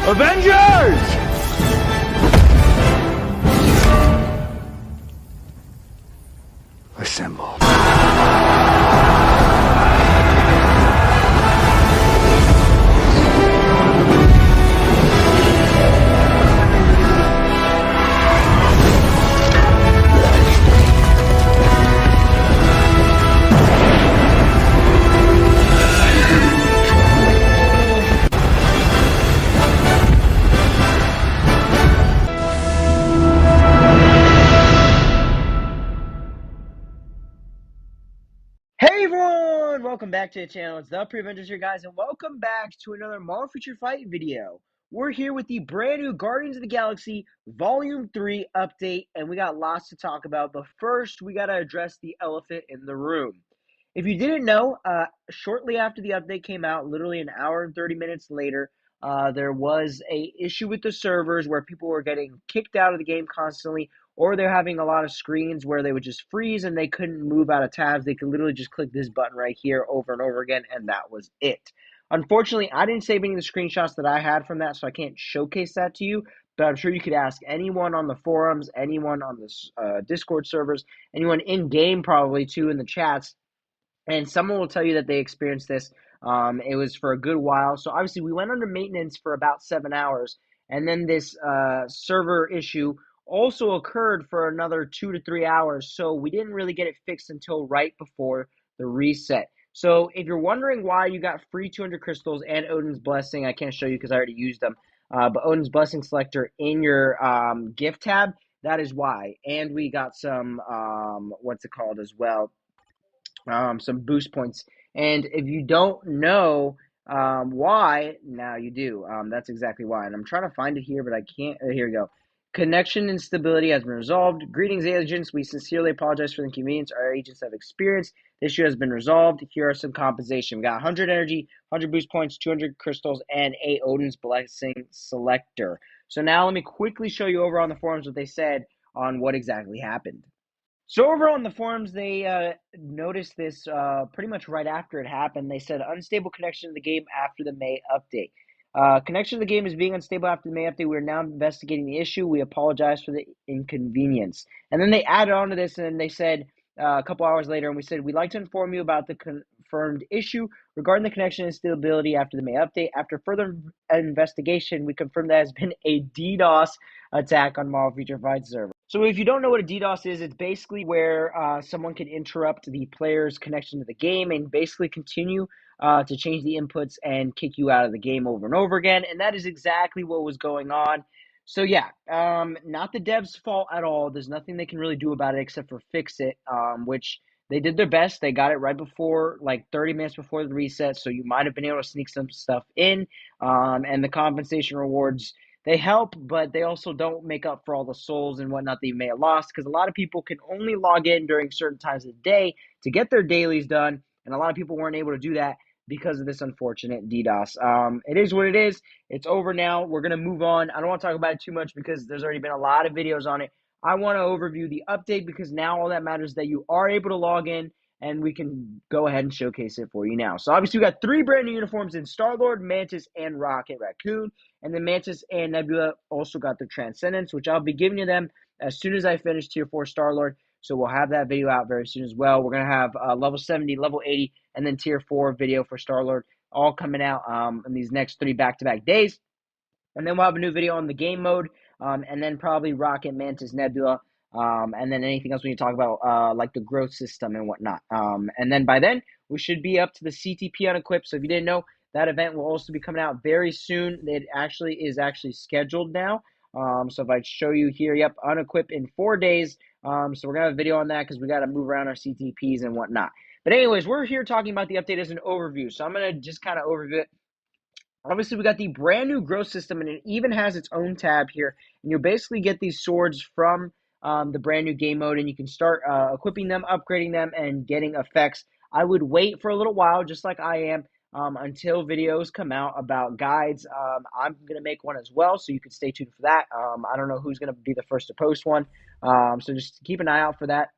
Avengers! Assemble. Hey everyone! Welcome back to the channel. It's the Avengers here, guys, and welcome back to another Marvel Future Fight video. We're here with the brand new Guardians of the Galaxy Volume 3 update, and we got lots to talk about, but first, we got to address the elephant in the room. If you didn't know, shortly after the update came out, literally an hour and 30 minutes later, there was a issue with the servers where people were getting kicked out of the game constantly, or they're having a lot of screens where they would just freeze and they couldn't move out of tabs. They could literally just click this button right here over and over again, and that was it. Unfortunately, I didn't save any of the screenshots that I had from that, so I can't showcase that to you, but I'm sure you could ask anyone on the forums, anyone on the Discord servers, anyone in-game probably too in the chats, and someone will tell you that they experienced this. It was for a good while. So obviously we went under maintenance for about 7 hours, and then this server issue also occurred for another 2 to 3 hours. So we didn't really get it fixed until right before the reset. So if you're wondering why you got free 200 crystals and Odin's Blessing, I can't show you because I already used them, but Odin's Blessing selector in your gift tab, that is why. And we got some, what's it called as well? Some boost points. And if you don't know why, now you do. That's exactly why. And I'm trying to find it here, but I can't. Here we go. Connection instability has been resolved. Greetings, agents. We sincerely apologize for the inconvenience our agents have experienced. The issue has been resolved. Here are some compensation. We got 100 energy, 100 boost points, 200 crystals, and a Odin's Blessing selector. So now let me quickly show you over on the forums what they said on what exactly happened. So over on the forums, they noticed this pretty much right after it happened. They said unstable connection to the game after the May update. Connection to the game is being unstable after the May update. We are now investigating the issue. We apologize for the inconvenience. And then they added on to this, and they said a couple hours later, and we said, we'd like to inform you about the confirmed issue regarding the connection instability after the May update. After further investigation, we confirmed that has been a DDoS attack on Marvel Future Fight server. So if you don't know what a DDoS is, it's basically where someone can interrupt the player's connection to the game and basically continue to change the inputs and kick you out of the game over and over again. And that is exactly what was going on. So yeah, not the devs' fault at all. There's nothing they can really do about it except for fix it, which they did their best. They got it right before, like 30 minutes before the reset. So you might have been able to sneak some stuff in, and the compensation rewards, they help, but they also don't make up for all the souls and whatnot that you may have lost, because a lot of people can only log in during certain times of the day to get their dailies done, and a lot of people weren't able to do that because of this unfortunate DDoS. It is what it is. It's over now. We're going to move on. I don't want to talk about it too much because there's already been a lot of videos on it. I want to overview the update because now all that matters is that you are able to log in, and we can go ahead and showcase it for you now. So obviously we got 3 brand new uniforms in Star-Lord, Mantis, and Rocket Raccoon. And then Mantis and Nebula also got their Transcendence, which I'll be giving you them as soon as I finish Tier 4 Star-Lord. So we'll have that video out very soon as well. We're going to have level 70, level 80, and then Tier 4 video for Star-Lord all coming out in these next 3 back-to-back days. And then we'll have a new video on the game mode, and then probably Rocket, Mantis, Nebula, and then anything else we can talk about, like the growth system and whatnot. And then by then, we should be up to the CTP unequipped. So if you didn't know, that event will also be coming out very soon. It actually is scheduled now. So if I show you here, yep, unequipped in 4 days. So we're going to have a video on that because we got to move around our CTPs and whatnot. But anyways, we're here talking about the update as an overview. So I'm going to just kind of overview it. Obviously, we got the brand new growth system, and it even has its own tab here. And you'll basically get these swords from the brand new game mode, and you can start equipping them, upgrading them, and getting effects. I would wait for a little while, just like I am, until videos come out about guides. I'm going to make one as well, so you can stay tuned for that. I don't know who's going to be the first to post one, so just keep an eye out for that.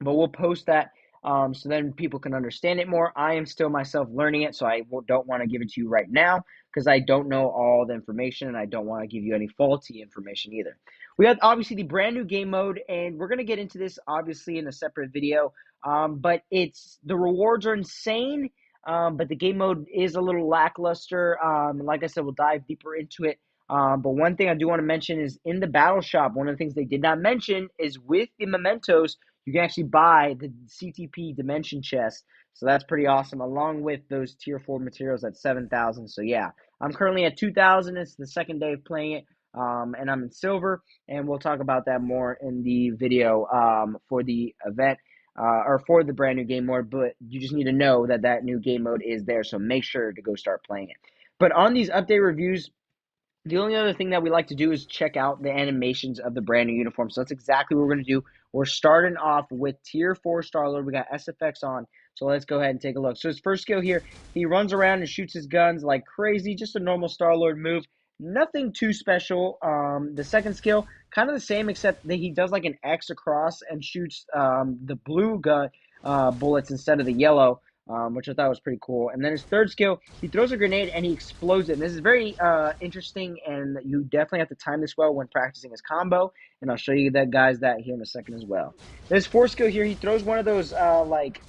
But we'll post that so then people can understand it more. I am still myself learning it, so I don't want to give it to you right now because I don't know all the information and I don't want to give you any faulty information either. We have obviously the brand new game mode, and we're going to get into this obviously in a separate video, but the rewards are insane. But the game mode is a little lackluster. Like I said, we'll dive deeper into it. But one thing I do want to mention is in the battle shop, one of the things they did not mention is with the mementos, you can actually buy the CTP dimension chest. So that's pretty awesome, along with those tier 4 materials at 7,000. So yeah, I'm currently at 2,000. It's the second day of playing it. And I'm in silver, and we'll talk about that more in the video for the event. Or for the brand new game mode, but you just need to know that that new game mode is there, so make sure to go start playing it. But on these update reviews, the only other thing that we like to do is check out the animations of the brand new uniform. So that's exactly what we're going to do. We're starting off with Tier 4 Star-Lord. We got SFX on, so let's go ahead and take a look. So his first skill here, he runs around and shoots his guns like crazy, just a normal Star-Lord move. Nothing too special. The second skill, kind of the same, except that he does like an X across and shoots the blue gun bullets instead of the yellow, which I thought was pretty cool. And then his third skill, he throws a grenade and he explodes it. And this is very interesting, and you definitely have to time this well when practicing his combo. And I'll show you that here in a second as well. His fourth skill here, he throws one of those like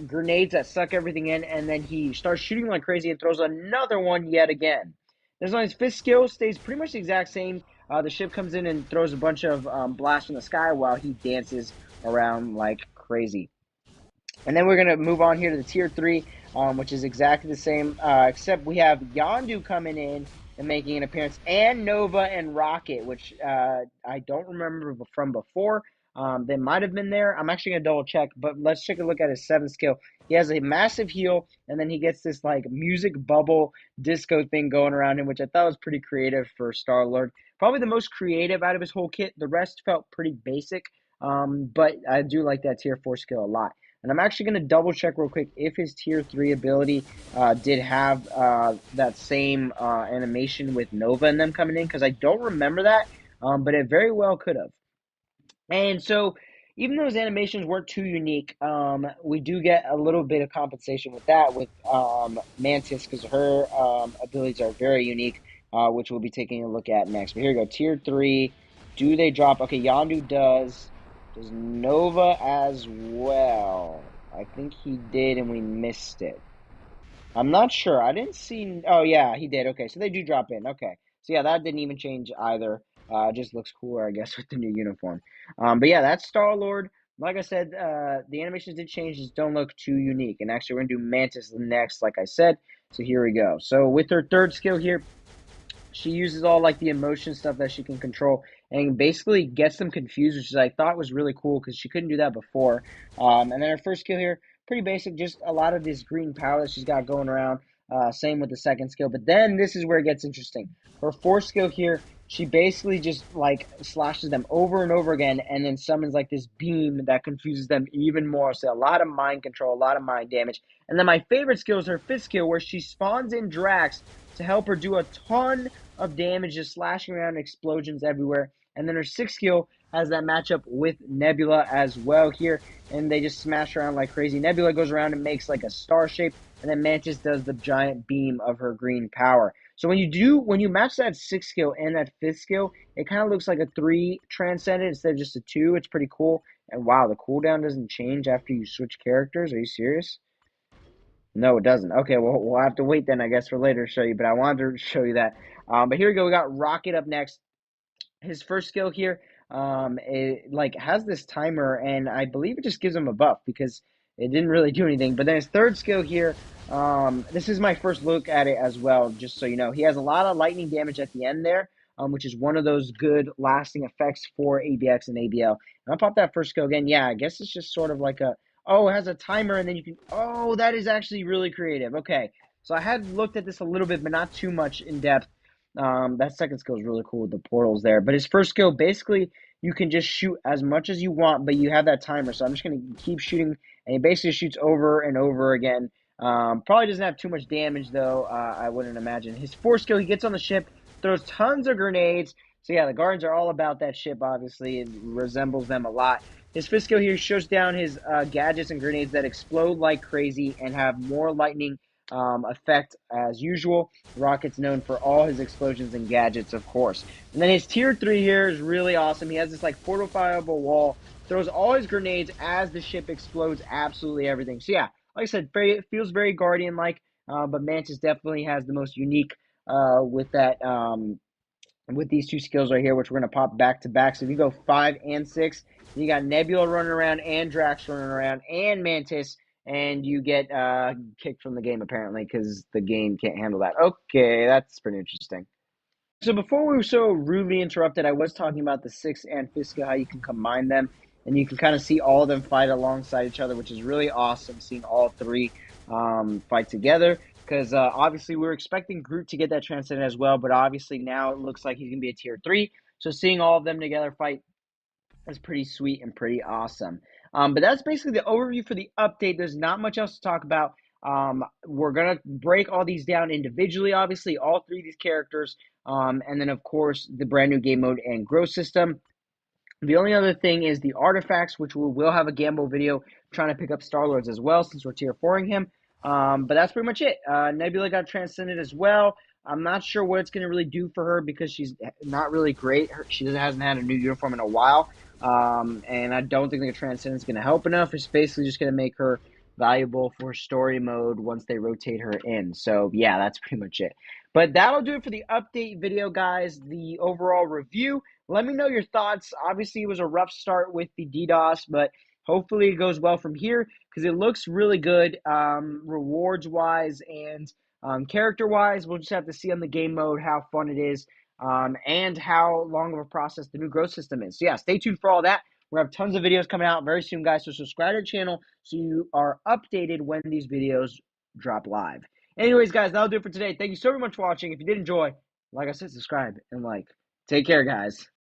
grenades that suck everything in, and then he starts shooting like crazy and throws another one yet again. There's on his fifth skill, stays pretty much the exact same. The ship comes in and throws a bunch of blasts from the sky while he dances around like crazy. And then we're going to move on here to the Tier 3, which is exactly the same, except we have Yondu coming in and making an appearance, and Nova and Rocket, which I don't remember from before. They might have been there. I'm actually going to double check, but let's take a look at his 7th skill. He has a massive heal, and then he gets this like music bubble disco thing going around him, which I thought was pretty creative for Star-Lord. Probably the most creative out of his whole kit. The rest felt pretty basic, but I do like that Tier 4 skill a lot. And I'm actually going to double check real quick if his Tier 3 ability did have that same animation with Nova and them coming in, because I don't remember that, but it very well could have. And so, even though his animations weren't too unique, we do get a little bit of compensation with that with Mantis, because her abilities are very unique, which we'll be taking a look at next. But here we go, Tier 3. Do they drop? Okay, Yondu does. Does Nova as well? I think he did, and we missed it. I'm not sure. I didn't see. Oh, yeah, he did. Okay, so they do drop in. Okay. So, yeah, that didn't even change either. It just looks cooler, I guess, with the new uniform. But, yeah, that's Star-Lord. Like I said, the animations did change. Just don't look too unique. And actually, we're going to do Mantis next, like I said. So, here we go. So, with her third skill here, she uses all like the emotion stuff that she can control and basically gets them confused, which I thought was really cool because she couldn't do that before. And then her first skill here, pretty basic, just a lot of this green power that she's got going around. Same with the second skill, but then this is where it gets interesting. Her fourth skill here, she basically just like slashes them over and over again, and then summons like this beam that confuses them even more. So a lot of mind control, a lot of mind damage. And then my favorite skill is her fifth skill, where she spawns in Drax to help her do a ton of damage, just slashing around, explosions everywhere. And then her sixth skill has that matchup with Nebula as well here, and they just smash around like crazy. Nebula goes around and makes like a star shape, and then Mantis does the giant beam of her green power. So when you match that sixth skill and that fifth skill, it kind of looks like a 3 transcendent instead of just a 2. It's pretty cool. And wow, the cooldown doesn't change after you switch characters. Are you serious? No, it doesn't. Okay, well, we'll have to wait then, I guess, for later to show you. But I wanted to show you that. But here we go. We got Rocket up next. His first skill here, it like has this timer, and I believe it just gives him a buff because it didn't really do anything. But then his third skill here, this is my first look at it as well, just so you know. He has a lot of lightning damage at the end there, which is one of those good lasting effects for ABX and ABL. And I'll pop that first skill again. Yeah, I guess it's just sort of like a, oh, it has a timer, and then you can, oh, that is actually really creative. Okay, so I had looked at this a little bit, but not too much in depth. That second skill is really cool with the portals there. But his first skill, basically, you can just shoot as much as you want, but you have that timer. So I'm just going to keep shooting, and he basically shoots over and over again. Probably doesn't have too much damage, though, I wouldn't imagine. His fourth skill, he gets on the ship, throws tons of grenades, So yeah, the Guardians are all about that ship, obviously. It resembles them a lot. His Fisco here shows down his gadgets and grenades that explode like crazy and have more lightning effect as usual. Rocket's known for all his explosions and gadgets, of course. And then his tier 3 here is really awesome. He has this like fortifiable wall, throws all his grenades as the ship explodes absolutely everything. So yeah, like I said, it feels very Guardian-like, but Mantis definitely has the most unique with that with these two skills right here, which we're going to pop back to back. So if you go 5 and 6, you got Nebula running around and Drax running around and Mantis, and you get kicked from the game apparently because the game can't handle that. Okay, that's pretty interesting. So before we were so rudely interrupted, I was talking about the 6 and Fiska, how you can combine them, and you can kind of see all of them fight alongside each other, which is really awesome, seeing all three fight together. Because obviously we were expecting Groot to get that Transcendent as well, but obviously now it looks like he's going to be a tier 3. So seeing all of them together fight is pretty sweet and pretty awesome. But that's basically the overview for the update. There's not much else to talk about. We're going to break all these down individually, obviously, all three of these characters. And then, of course, the brand new game mode and growth system. The only other thing is the artifacts, which we will have a Gamble video trying to pick up Star-Lords as well, since we're tier 4ing him. But that's pretty much it. Nebula got Transcended as well. I'm not sure what it's going to really do for her because she's not really great. She hasn't had a new uniform in a while. And I don't think the Transcendence is going to help enough. It's basically just going to make her valuable for story mode once they rotate her in. So, yeah, that's pretty much it. But that'll do it for the update video, guys. The overall review. Let me know your thoughts. Obviously, it was a rough start with the DDoS, but hopefully it goes well from here because it looks really good rewards-wise and character-wise. We'll just have to see on the game mode how fun it is and how long of a process the new growth system is. So, yeah, stay tuned for all that. We're going to have tons of videos coming out very soon, guys. So subscribe to the channel so you are updated when these videos drop live. Anyways, guys, that'll do it for today. Thank you so very much for watching. If you did enjoy, like I said, subscribe and like. Take care, guys.